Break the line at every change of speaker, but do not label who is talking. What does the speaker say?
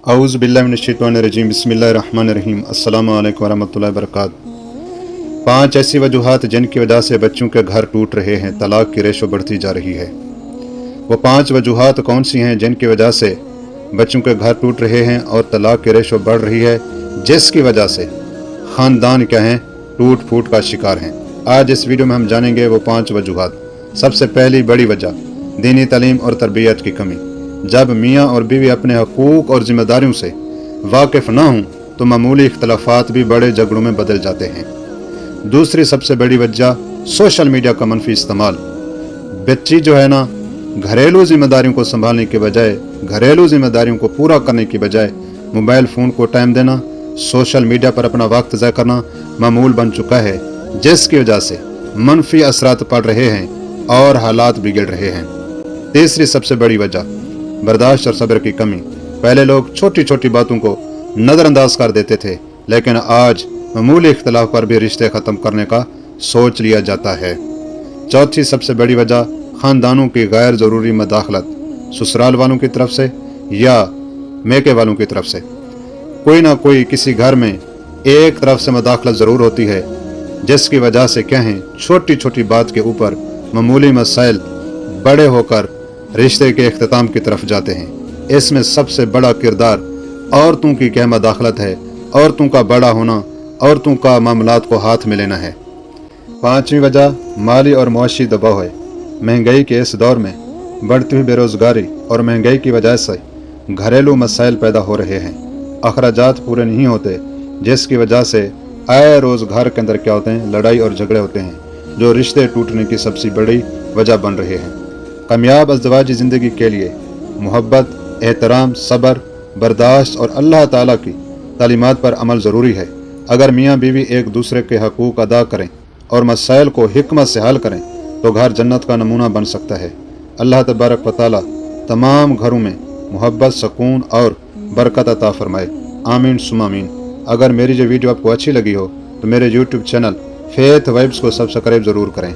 औज़ु बिल्लाहि मिनश्शैतानिर्रजीम बिस्मिल्लाहिर्रहमानिर्रहीम अस्सलामु अलैकुम वरहमतुल्लाहि वबरकातुहू। 5 ऐसी वजूहात जिनकी वजह से बच्चों के घर टूट रहे हैं, तलाक की रेशो बढ़ती जा रही है। वो 5 वजूहात कौन सी हैं जिनकी वजह से बच्चों के घर टूट रहे हैं और तलाक की रेशो बढ़ रही है, जिसकी वजह से ख़ानदान क्या हैं, टूट फूट का शिकार हैं। आज इस वीडियो में हम जानेंगे वो 5 वजूहात। सबसे पहली बड़ी वजह दीनी तालीम और तरबियत की कमी। जब मियाँ और बीवी अपने हकूक़ और ज़िम्मेदारियों से वाकिफ़ ना हों तो मामूली इख्तलाफात भी बड़े झगड़ों में बदल जाते हैं। दूसरी सबसे बड़ी वजह सोशल मीडिया का मनफी इस्तेमाल। बच्ची जो है ना, घरेलू ज़िम्मेदारियों को संभालने के बजाय, घरेलू ज़िम्मेदारियों को पूरा करने की बजाय मोबाइल फ़ोन को टाइम देना, सोशल मीडिया पर अपना वक्त ज़ाया करना मामूल बन चुका है, जिसकी वजह से मनफी असरात पड़ रहे हैं और हालात बिगड़ रहे हैं। तीसरी सबसे बड़ी वजह बर्दाश्त और सब्र की कमी। पहले लोग छोटी छोटी बातों को नज़रअंदाज कर देते थे, लेकिन आज मामूली इख्तलाफ पर भी रिश्ते ख़त्म करने का सोच लिया जाता है। चौथी सबसे बड़ी वजह ख़ानदानों की गैर ज़रूरी मदाखलत, ससुराल वालों की तरफ से या मेके वालों की तरफ से। कोई ना कोई किसी घर में एक तरफ से मदाखलत ज़रूर होती है, जिसकी वजह से क्या है, छोटी छोटी बात के ऊपर मामूली मसाइल बड़े होकर रिश्ते के इख्तिताम की तरफ जाते हैं। इसमें सबसे बड़ा किरदार औरतों की क्या मदाखलत है, औरतों का बड़ा होना, औरतों का मामलात को हाथ में लेना है। पांचवी वजह माली और मुआशी दबाव है। महंगाई के इस दौर में बढ़ती हुई बेरोज़गारी और महंगाई की वजह से घरेलू मसाइल पैदा हो रहे हैं। अखराजात पूरे नहीं होते, जिसकी वजह से आए रोज़ घर के अंदर क्या होते हैं, लड़ाई और झगड़े होते हैं, जो रिश्ते टूटने की सबसे बड़ी वजह बन रहे हैं। कामयाब अज़दवाजी ज़िंदगी के लिए मोहब्बत, एहतराम, सब्र, बर्दाश्त और अल्लाह ताला की तालीमात पर अमल ज़रूरी है। अगर मियाँ बीवी एक दूसरे के हकूक़ अदा करें और मसाइल को हिकमत से हल करें तो घर जन्नत का नमूना बन सकता है। अल्लाह तबारक व तआला तमाम घरों में मोहब्बत, सुकून और बरकत अता फरमाए। आमीन सुम्मा आमीन। अगर मेरी जो वीडियो आपको अच्छी लगी हो तो मेरे यूट्यूब चैनल फेथ वाइब्स को सब्सक्राइब ज़रूर करें।